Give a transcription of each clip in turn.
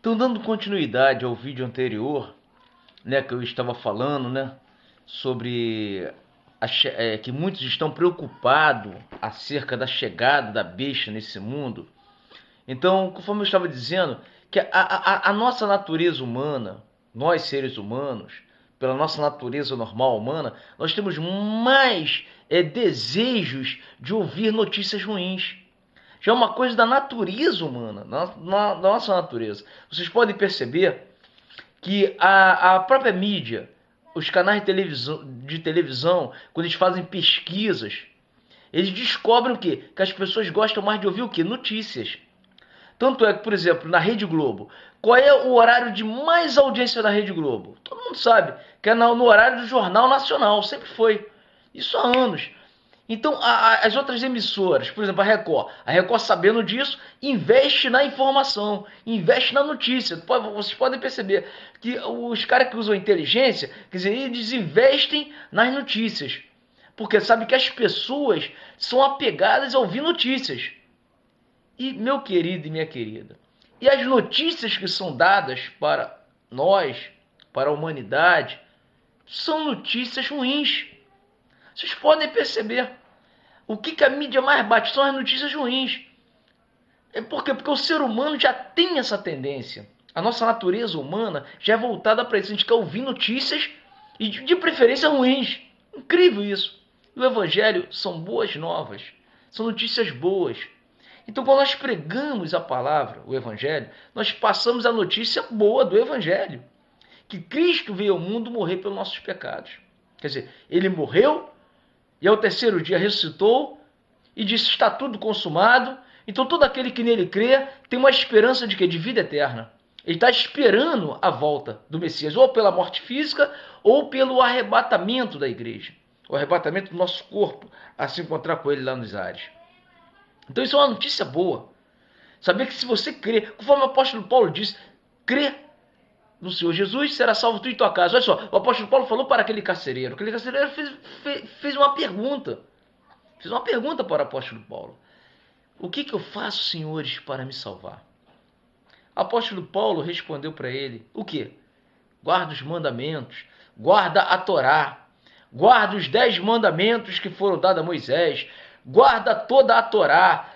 Então, dando continuidade ao vídeo anterior, né, que eu estava falando, né, sobre que muitos estão preocupados acerca da chegada da besta nesse mundo. Então, conforme eu estava dizendo, que a nossa natureza humana, nós seres humanos, pela nossa natureza normal humana, nós temos mais desejos de ouvir notícias ruins. Já é uma coisa da natureza humana, da nossa natureza. Vocês podem perceber que a própria mídia, os canais de televisão, quando eles fazem pesquisas, eles descobrem o quê? Que as pessoas gostam mais de ouvir o quê? Notícias. Tanto é que, por exemplo, na Rede Globo, qual é o horário de mais audiência da Rede Globo? Todo mundo sabe, que é no horário do Jornal Nacional, sempre foi. Isso há anos. Então, as outras emissoras, por exemplo, a Record sabendo disso, investe na informação, investe na notícia. Vocês podem perceber que os caras que usam inteligência, quer dizer, eles investem nas notícias. Porque sabe que as pessoas são apegadas a ouvir notícias. E, meu querido e minha querida, e as notícias que são dadas para nós, para a humanidade, são notícias ruins. Vocês podem perceber. O que a mídia mais bate são as notícias ruins. Por quê? Porque o ser humano já tem essa tendência. A nossa natureza humana já é voltada para isso. A gente quer ouvir notícias e de preferência ruins. Incrível isso. E o Evangelho são boas novas. São notícias boas. Então, quando nós pregamos a palavra, o Evangelho, nós passamos a notícia boa do Evangelho. Que Cristo veio ao mundo morrer pelos nossos pecados. Quer dizer, ele morreu e ao terceiro dia ressuscitou e disse: está tudo consumado. Então todo aquele que nele crê tem uma esperança de quê? De vida eterna. Ele está esperando a volta do Messias, ou pela morte física, ou pelo arrebatamento da igreja. O arrebatamento do nosso corpo, a se encontrar com ele lá nos ares. Então isso é uma notícia boa. Saber que se você crer, conforme o apóstolo Paulo disse, crê no Senhor Jesus, será salvo tu e tua casa. Olha só, o apóstolo Paulo falou para aquele carcereiro. Aquele carcereiro fez uma pergunta. Fez uma pergunta para o apóstolo Paulo. O que eu faço, senhores, para me salvar? O apóstolo Paulo respondeu para ele. O quê? Guarda os mandamentos, guarda a Torá, guarda os 10 mandamentos que foram dados a Moisés, guarda toda a Torá,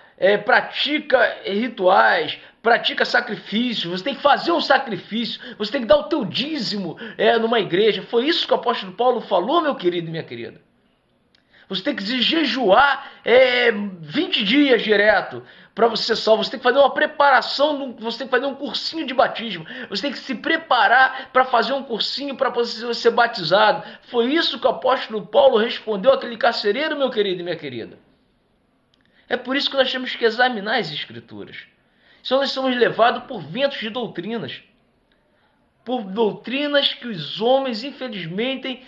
pratica rituais, pratica sacrifícios, você tem que fazer um sacrifício, você tem que dar o teu dízimo numa igreja. Foi isso que o apóstolo Paulo falou, meu querido e minha querida. Você tem que jejuar 20 dias direto para você ser salvo. Você tem que fazer uma preparação, você tem que fazer um cursinho de batismo. Você tem que se preparar para fazer um cursinho para você ser batizado. Foi isso que o apóstolo Paulo respondeu àquele carcereiro, meu querido e minha querida. É por isso que nós temos que examinar as escrituras. Senão nós somos levados por ventos de doutrinas. Por doutrinas que os homens, infelizmente,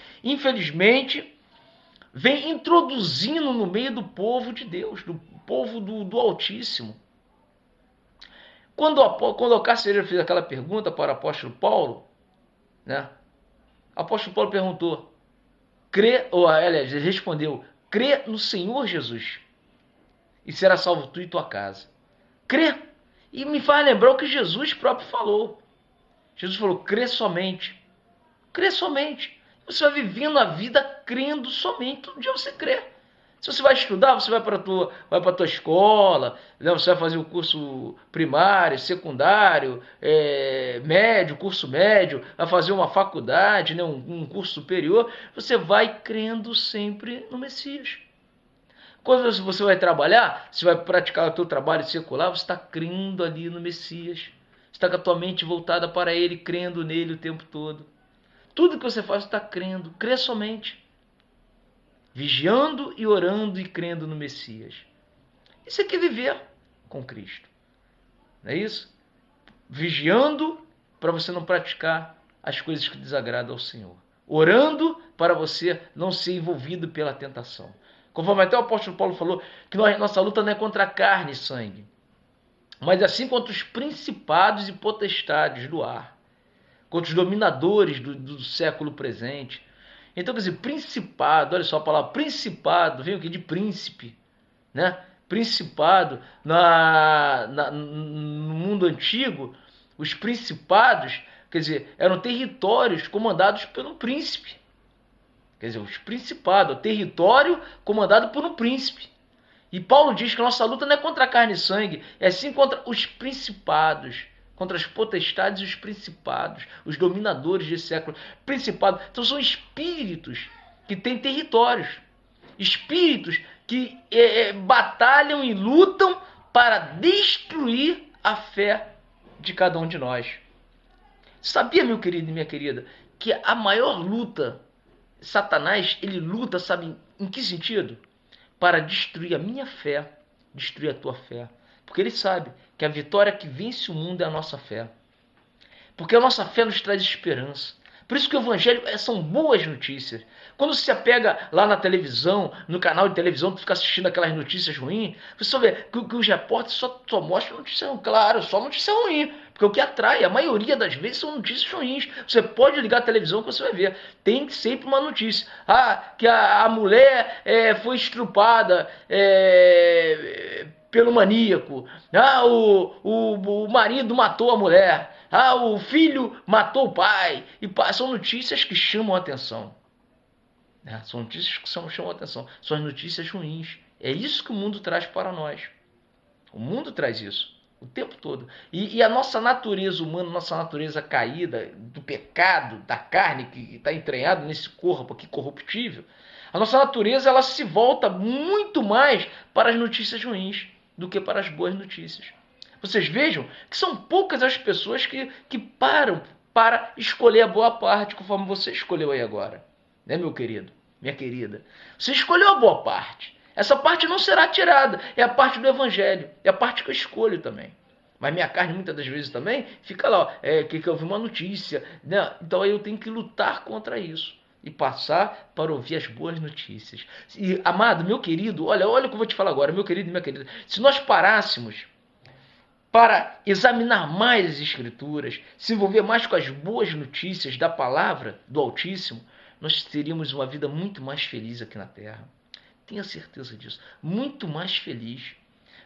vem introduzindo no meio do povo de Deus, do povo do Altíssimo. Quando o carcereiro fez aquela pergunta para o apóstolo Paulo, né? O apóstolo Paulo perguntou, aliás, ele respondeu, crê no Senhor Jesus e será salvo tu e tua casa. Crê. E me faz lembrar o que Jesus próprio falou. Jesus falou, crê somente. Crê somente. Você vai vivendo a vida crendo somente. Todo dia você crê. Se você vai estudar, você vai para a tua escola, né? Você vai fazer o curso primário, secundário, médio, curso médio, vai fazer uma faculdade, né? um curso superior. Você vai crendo sempre no Messias. Quando você vai trabalhar, você vai praticar o teu trabalho secular, você está crendo ali no Messias. Você está com a tua mente voltada para Ele, crendo nele o tempo todo. Tudo que você faz, você está crendo. Crê somente. Vigiando e orando e crendo no Messias. Isso é que é viver com Cristo. Não é isso? Vigiando para você não praticar as coisas que desagradam ao Senhor. Orando para você não ser envolvido pela tentação. Conforme até o apóstolo Paulo falou, que nossa luta não é contra a carne e sangue, mas assim contra os principados e potestades do ar, contra os dominadores do século presente. Então, quer dizer, principado, olha só a palavra principado, vem o que? De príncipe, né? Principado no mundo antigo Os principados, quer dizer, eram territórios comandados por um príncipe. Quer dizer, os principados, o território comandado por um príncipe. E Paulo diz que a nossa luta não é contra a carne e sangue, é sim contra os principados, contra as potestades e os principados, os dominadores desse século. Principados, então são espíritos que têm territórios, espíritos que batalham e lutam para destruir a fé de cada um de nós. Sabia, meu querido e minha querida, que a maior luta, Satanás, ele luta, sabe em que sentido? Para destruir a minha fé, destruir a tua fé. Porque ele sabe que a vitória que vence o mundo é a nossa fé. Porque a nossa fé nos traz esperança. Por isso que o evangelho são boas notícias. Quando você pega lá na televisão, no canal de televisão, tu fica assistindo aquelas notícias ruins, você só vê que os repórteres só mostram notícia ruim. Claro, só notícia ruim. Porque o que atrai, a maioria das vezes, são notícias ruins. Você pode ligar a televisão que você vai ver. Tem sempre uma notícia. Que a mulher foi estrupada pelo maníaco. O marido matou a mulher. O filho matou o pai. E são notícias que chamam a atenção. São notícias que chamam a atenção. São as notícias ruins. É isso que o mundo traz para nós. O mundo traz isso o tempo todo. E a nossa natureza humana, nossa natureza caída, do pecado, da carne que está entranhado nesse corpo aqui corruptível, a nossa natureza ela se volta muito mais para as notícias ruins do que para as boas notícias. Vocês vejam que são poucas as pessoas que param para escolher a boa parte, conforme você escolheu aí agora. Né, meu querido? Minha querida? Você escolheu a boa parte. Essa parte não será tirada. É a parte do evangelho. É a parte que eu escolho também. Mas minha carne, muitas das vezes também, fica lá. Que eu vi uma notícia. Né? Então aí eu tenho que lutar contra isso. E passar para ouvir as boas notícias. E, amado, meu querido, olha o que eu vou te falar agora, meu querido e minha querida. Se nós parássemos para examinar mais as Escrituras, se envolver mais com as boas notícias da palavra do Altíssimo, nós teríamos uma vida muito mais feliz aqui na Terra. Tenha certeza disso. Muito mais feliz.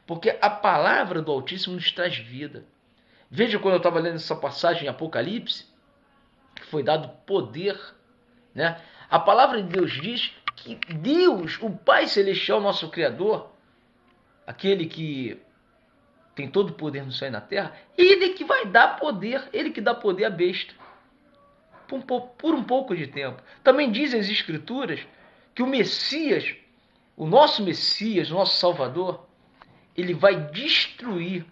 Porque a palavra do Altíssimo nos traz vida. Veja quando eu estava lendo essa passagem em Apocalipse, que foi dado poder. Né? A palavra de Deus diz que Deus, o Pai Celestial, nosso Criador, aquele que tem todo o poder no céu e na terra, ele que vai dar poder, ele que dá poder à besta. Por um pouco de tempo. Também dizem as Escrituras que o Messias, o nosso Messias, o nosso Salvador, ele vai destruir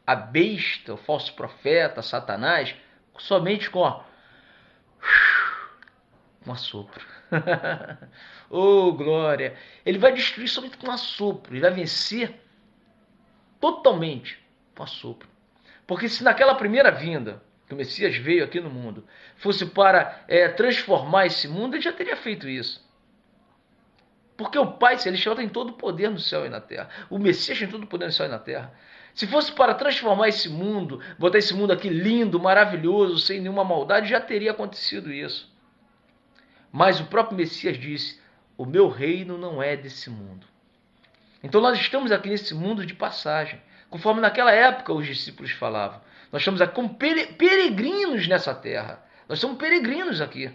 a besta, o falso profeta, Satanás, somente com um assopro. Oh, glória! Ele vai destruir somente com um assopro. Ele vai vencer totalmente com assopro. Porque se naquela primeira vinda que o Messias veio aqui no mundo fosse para transformar esse mundo, ele já teria feito isso. Porque o Pai Celestial tem todo o poder no céu e na terra. O Messias tem todo o poder no céu e na terra. Se fosse para transformar esse mundo, botar esse mundo aqui lindo, maravilhoso, sem nenhuma maldade, já teria acontecido isso. Mas o próprio Messias disse, o meu reino não é desse mundo. Então nós estamos aqui nesse mundo de passagem. Conforme naquela época os discípulos falavam. Nós estamos aqui como peregrinos nessa terra. Nós somos peregrinos aqui.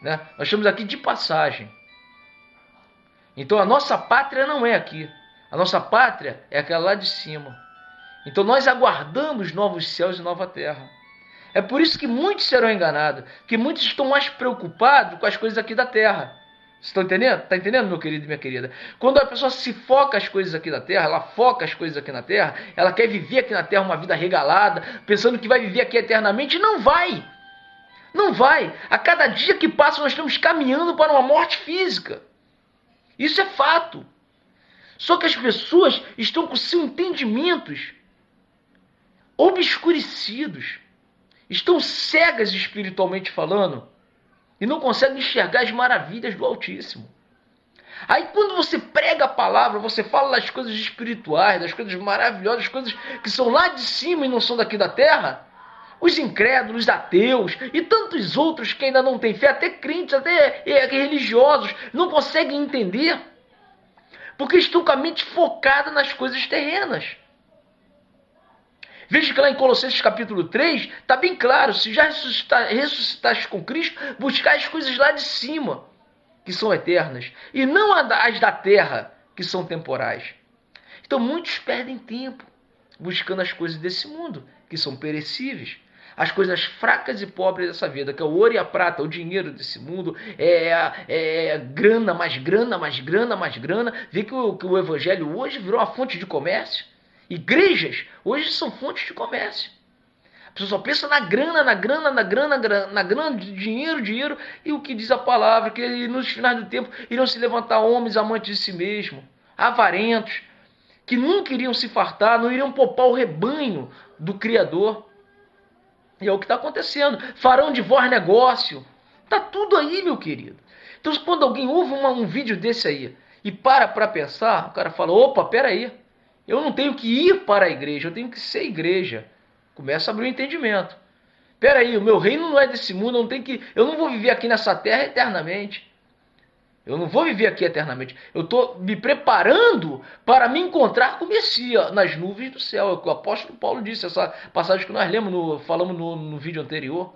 Né? Nós estamos aqui de passagem. Então a nossa pátria não é aqui. A nossa pátria é aquela lá de cima. Então nós aguardamos novos céus e nova terra. É por isso que muitos serão enganados. Que muitos estão mais preocupados com as coisas aqui da terra. Vocês estão entendendo? Está entendendo, meu querido e minha querida? Quando a pessoa se foca as coisas aqui da terra, ela foca as coisas aqui na terra, ela quer viver aqui na terra uma vida regalada, pensando que vai viver aqui eternamente, não vai. Não vai. A cada dia que passa nós estamos caminhando para uma morte física. Isso é fato. Só que as pessoas estão com seus entendimentos obscurecidos. Estão cegas espiritualmente falando. E não conseguem enxergar as maravilhas do Altíssimo. Aí quando você prega a palavra, você fala das coisas espirituais, das coisas maravilhosas, das coisas que são lá de cima e não são daqui da terra, os incrédulos, ateus e tantos outros que ainda não têm fé, até crentes, até religiosos, não conseguem entender. Porque estão com a mente focada nas coisas terrenas. Veja que lá em Colossenses capítulo 3, está bem claro, se já ressuscitaste com Cristo, buscar as coisas lá de cima, que são eternas, e não as da terra, que são temporais. Então muitos perdem tempo buscando as coisas desse mundo, que são perecíveis. As coisas fracas e pobres dessa vida, que é o ouro e a prata, o dinheiro desse mundo, grana, mais grana, mais grana, mais grana. Vê que o evangelho hoje virou uma fonte de comércio. Igrejas hoje são fontes de comércio. A pessoa só pensa na grana, na grana, na grana, na grana, dinheiro, dinheiro. E o que diz a palavra, que nos finais do tempo irão se levantar homens amantes de si mesmo, avarentos, que nunca iriam se fartar, não iriam poupar o rebanho do Criador. E é o que está acontecendo. Farão de vós negócio. Está tudo aí, meu querido. Então, quando alguém ouve um vídeo desse aí e para pensar, o cara fala, opa, peraí, eu não tenho que ir para a igreja, eu tenho que ser igreja. Começa a abrir o entendimento. Peraí, o meu reino não é desse mundo, eu não vou viver aqui nessa terra eternamente. Eu não vou viver aqui eternamente. Eu estou me preparando para me encontrar com o Messias nas nuvens do céu. É o que o apóstolo Paulo disse, essa passagem que nós lemos, falamos no vídeo anterior,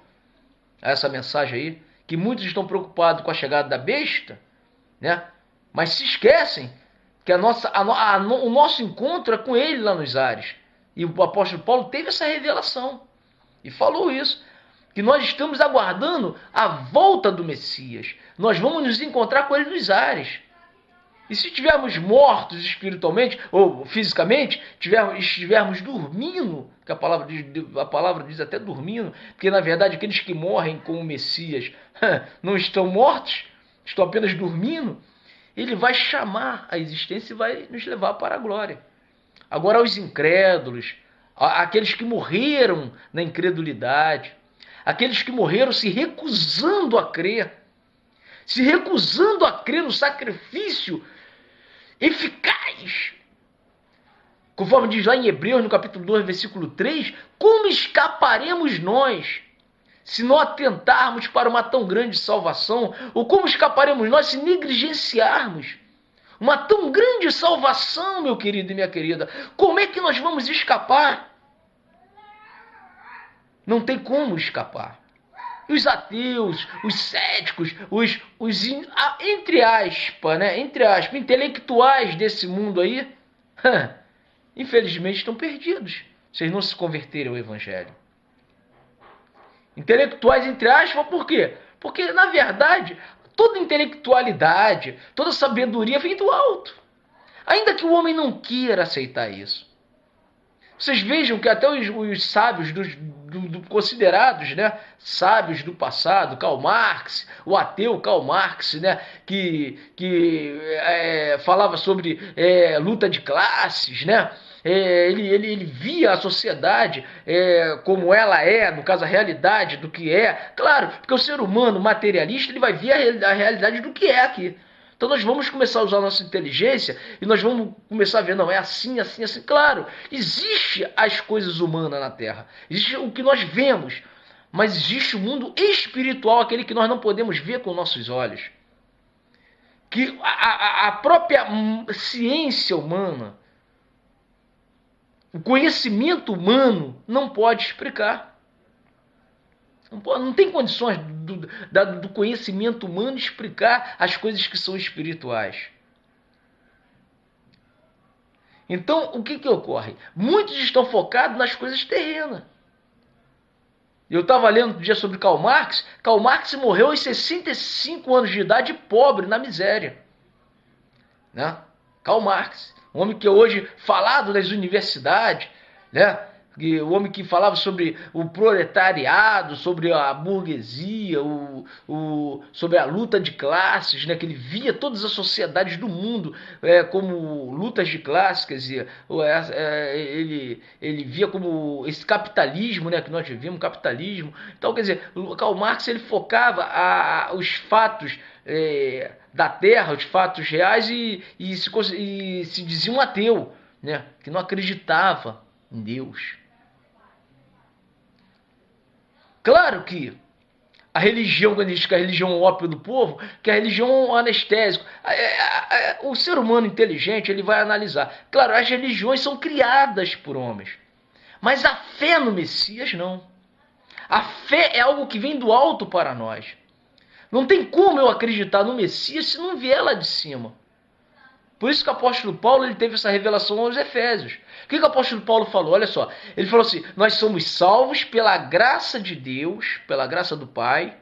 a essa mensagem aí, que muitos estão preocupados com a chegada da besta, né? Mas se esquecem que o nosso encontro é com ele lá nos ares. E o apóstolo Paulo teve essa revelação e falou isso, que nós estamos aguardando a volta do Messias. Nós vamos nos encontrar com ele nos ares. E se estivermos mortos espiritualmente ou fisicamente, estivermos dormindo, que a palavra diz até dormindo, porque na verdade aqueles que morrem com o Messias não estão mortos, estão apenas dormindo, ele vai chamar a existência e vai nos levar para a glória. Agora, os incrédulos, aqueles que morreram na incredulidade, aqueles que morreram se recusando a crer no sacrifício eficaz, conforme diz lá em Hebreus, no capítulo 2, versículo 3, como escaparemos nós se não atentarmos para uma tão grande salvação? Ou como escaparemos nós se negligenciarmos uma tão grande salvação, meu querido e minha querida? Como é que nós vamos escapar? Não tem como escapar. Os ateus, os céticos, os entre aspas, intelectuais desse mundo aí, infelizmente estão perdidos. Vocês não se converterem ao evangelho. Intelectuais entre aspas, por quê? Porque, na verdade, toda intelectualidade, toda sabedoria vem do alto. Ainda que o homem não queira aceitar isso. Vocês vejam que até os sábios considerados, né, sábios do passado, Karl Marx, o ateu Karl Marx, né, que falava sobre luta de classes, né, ele via a sociedade como ela é, no caso a realidade do que é. Claro, porque o ser humano materialista ele vai ver a realidade do que é aqui. Então nós vamos começar a usar a nossa inteligência e nós vamos começar a ver, não, é assim, assim, assim. Claro, existe as coisas humanas na Terra, existe o que nós vemos, mas existe o mundo espiritual, aquele que nós não podemos ver com nossos olhos. Que a própria ciência humana, o conhecimento humano não pode explicar. Não tem condições do conhecimento humano explicar as coisas que são espirituais. Então, o que ocorre? Muitos estão focados nas coisas terrenas. Eu estava lendo outro dia sobre Karl Marx. Karl Marx morreu aos 65 anos de idade, pobre, na miséria. Né? Karl Marx, um homem que é hoje falado nas universidades, né? O homem que falava sobre o proletariado, sobre a burguesia, sobre a luta de classes, né? Que ele via todas as sociedades do mundo como lutas de classes, quer dizer, ele via como esse capitalismo, né? Que nós vivemos, capitalismo. Então, quer dizer, o Karl Marx ele focava os fatos da terra, os fatos reais e se dizia um ateu, né? Que não acreditava em Deus. Claro que a religião, quando a gente diz que a religião é o ópio do povo, que a religião é um anestésico. O ser humano inteligente ele vai analisar. Claro, as religiões são criadas por homens, Mas a fé no Messias não. A fé é algo que vem do alto para nós. Não tem como eu acreditar no Messias se não vier lá de cima. Por isso que o apóstolo Paulo ele teve essa revelação aos Efésios. O que o apóstolo Paulo falou? Olha só, ele falou assim, nós somos salvos pela graça de Deus, pela graça do Pai,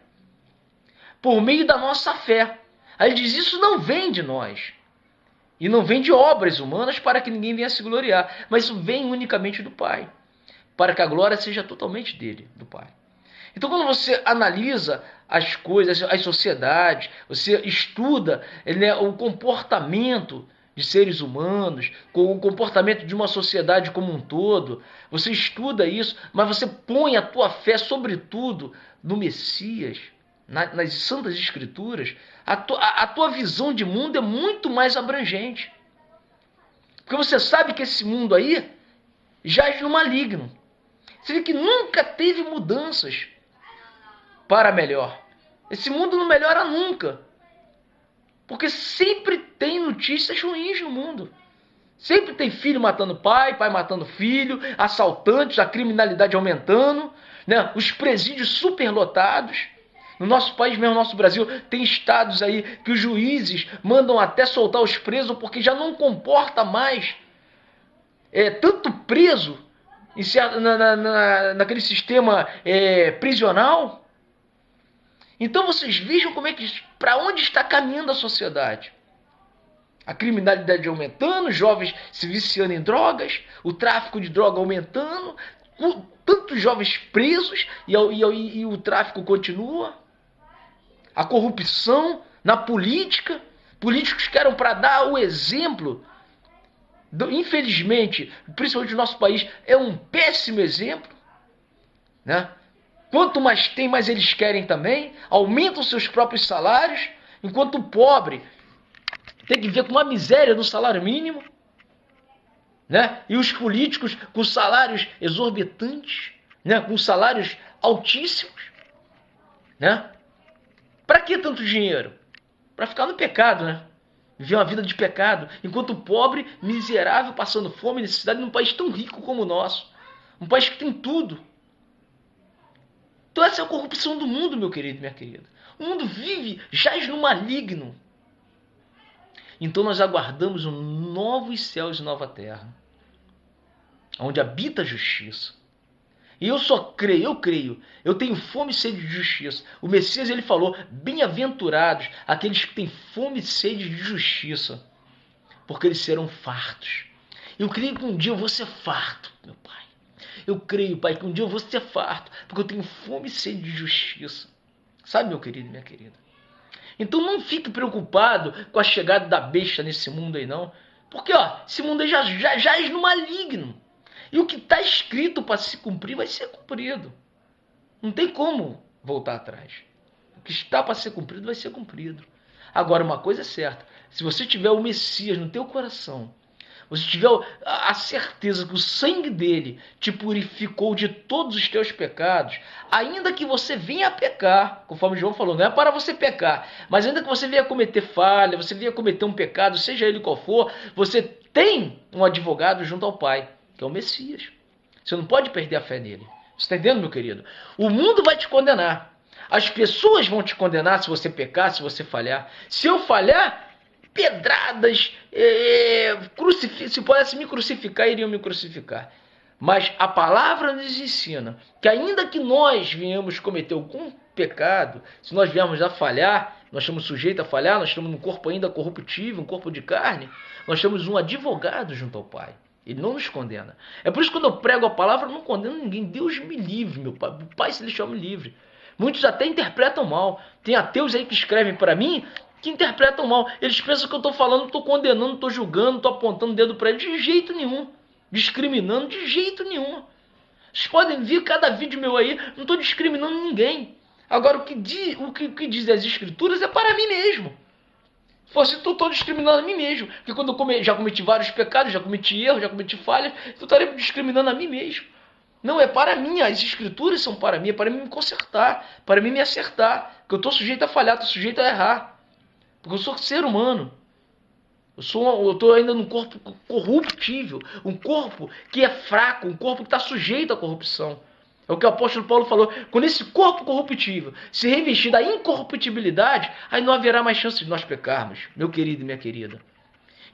por meio da nossa fé. Aí ele diz, isso não vem de nós. E não vem de obras humanas para que ninguém venha se gloriar. Mas isso vem unicamente do Pai. Para que a glória seja totalmente dele, do Pai. Então quando você analisa as coisas, as sociedades, você estuda o comportamento de seres humanos, com o comportamento de uma sociedade como um todo, você estuda isso, mas você põe a tua fé sobretudo no Messias, nas Santas Escrituras, a tua visão de mundo é muito mais abrangente. Porque você sabe que esse mundo aí jaz no maligno. Você vê que nunca teve mudanças para melhor. Esse mundo não melhora nunca. Porque sempre tem notícias ruins no mundo. Sempre tem filho matando pai, pai matando filho, assaltantes, a criminalidade aumentando, né? Os presídios superlotados. No nosso país mesmo, no nosso Brasil, tem estados aí que os juízes mandam até soltar os presos porque já não comporta mais tanto preso naquele sistema prisional. Então vocês vejam para onde está caminhando a sociedade. A criminalidade aumentando, jovens se viciando em drogas, o tráfico de droga aumentando, tantos jovens presos e o tráfico continua. A corrupção na política, políticos que eram para dar o exemplo. Infelizmente, principalmente no nosso país, é um péssimo exemplo, né? Quanto mais tem, mais eles querem também, aumentam seus próprios salários, enquanto o pobre tem que ver com uma miséria no salário mínimo, né? E os políticos com salários exorbitantes, né? Com salários altíssimos, né? Para que tanto dinheiro? Para ficar no pecado, né? Viver uma vida de pecado, enquanto o pobre, miserável, passando fome e necessidade num país tão rico como o nosso, um país que tem tudo. Então essa é a corrupção do mundo, meu querido e minha querida. O mundo vive, jaz no maligno. Então nós aguardamos um novos céus e nova terra, onde habita a justiça. E eu creio, eu tenho fome e sede de justiça. O Messias ele falou, bem-aventurados aqueles que têm fome e sede de justiça, porque eles serão fartos. Eu creio que um dia eu vou ser farto, meu Pai. Eu creio, Pai, que um dia eu vou ser farto, porque eu tenho fome e sede de justiça. Sabe, meu querido e minha querida? Então não fique preocupado com a chegada da besta nesse mundo aí, não. Porque, esse mundo aí já jaz no maligno. E o que está escrito para se cumprir vai ser cumprido. Não tem como voltar atrás. O que está para ser cumprido vai ser cumprido. Agora, uma coisa é certa. Se você tiver o Messias no teu coração, você tiver a certeza que o sangue dele te purificou de todos os teus pecados, ainda que você venha a pecar, conforme João falou, não é para você pecar, mas ainda que você venha a cometer falha, você venha a cometer um pecado, seja ele qual for, você tem um advogado junto ao Pai, que é o Messias. Você não pode perder a fé nele. Você está entendendo, meu querido? O mundo vai te condenar. As pessoas vão te condenar se você pecar, se você falhar. Se eu falhar, pedradas, se pudesse me crucificar, iriam me crucificar. Mas a palavra nos ensina que ainda que nós venhamos cometer algum pecado, se nós viermos a falhar, nós estamos sujeitos a falhar, nós estamos num corpo ainda corruptível, um corpo de carne, nós temos um advogado junto ao Pai. Ele não nos condena. É por isso que quando eu prego a palavra, eu não condeno ninguém. Deus me livre, meu Pai. O Pai Celestial me livre. Muitos até interpretam mal. Tem ateus aí que escrevem para mim que interpretam mal. Eles pensam que eu estou falando, estou condenando, estou julgando, estou apontando o dedo para eles. De jeito nenhum. Discriminando de jeito nenhum. Vocês podem ver cada vídeo meu aí, não estou discriminando ninguém. Agora, o que diz as Escrituras é para mim mesmo. Se fosse, eu estou discriminando a mim mesmo. Porque quando eu já cometi vários pecados, já cometi erros, já cometi falhas, eu estaria discriminando a mim mesmo. Não, é para mim, as Escrituras são para mim, é para mim me consertar, para mim me acertar. Porque eu estou sujeito a falhar, estou sujeito a errar. Porque eu sou ser humano. Eu estou ainda num corpo corruptível, um corpo que é fraco, um corpo que está sujeito à corrupção. É o que o apóstolo Paulo falou. Quando esse corpo corruptível se revestir da incorruptibilidade, aí não haverá mais chance de nós pecarmos, meu querido e minha querida.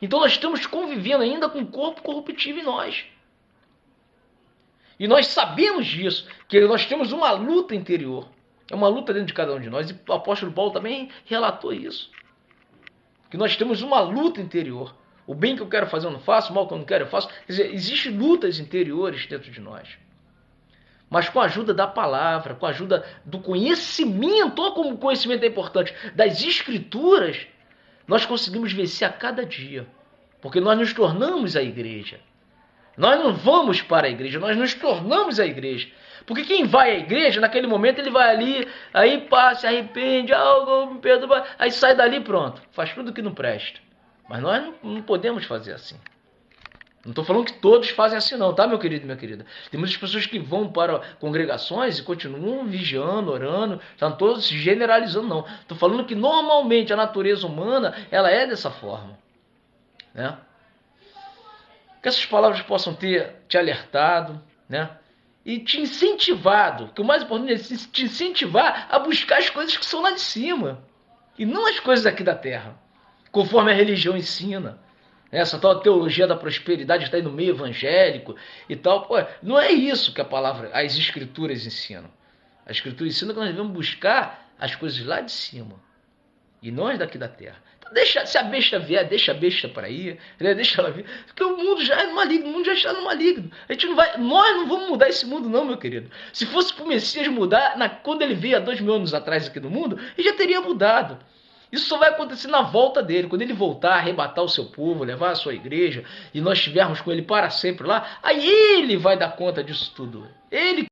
Então nós estamos convivendo ainda com um corpo corruptível em nós. E nós sabemos disso, que nós temos uma luta interior. É uma luta dentro de cada um de nós. E o apóstolo Paulo também relatou isso. Que nós temos uma luta interior. O bem que eu quero fazer eu não faço, o mal que eu não quero eu faço. Quer dizer, existem lutas interiores dentro de nós. Mas com a ajuda da palavra, com a ajuda do conhecimento, olha como o conhecimento é importante, das escrituras, nós conseguimos vencer a cada dia. Porque nós nos tornamos a igreja. Nós não vamos para a igreja, nós nos tornamos a igreja. Porque quem vai à igreja, naquele momento, ele vai ali, aí passa, se arrepende, me perdoa, aí sai dali pronto, faz tudo que não presta. Mas nós não podemos fazer assim. Não estou falando que todos fazem assim não, tá, meu querido e minha querida? Tem muitas pessoas que vão para congregações e continuam vigiando, orando, não estou generalizando não. Estou falando que normalmente a natureza humana, ela é dessa forma, né? Que essas palavras possam ter te alertado, né? E te incentivado, que o mais importante é te incentivar a buscar as coisas que são lá de cima, e não as coisas aqui da terra, conforme a religião ensina. Essa tal teologia da prosperidade está aí no meio evangélico e tal. Pô, não é isso que as escrituras ensinam. As escrituras ensinam que nós devemos buscar as coisas lá de cima, e não as daqui da terra. Deixa, se a besta vier, deixa a besta para ir, deixa ela vir, porque o mundo já é no maligno, o mundo já está no maligno. A gente não vai, nós não vamos mudar esse mundo não, meu querido. Se fosse para o Messias mudar, quando ele veio há 2000 anos atrás aqui no mundo, ele já teria mudado. Isso só vai acontecer na volta dele, quando ele voltar, arrebatar o seu povo, levar a sua igreja, e nós estivermos com ele para sempre lá, aí ele vai dar conta disso tudo. Ele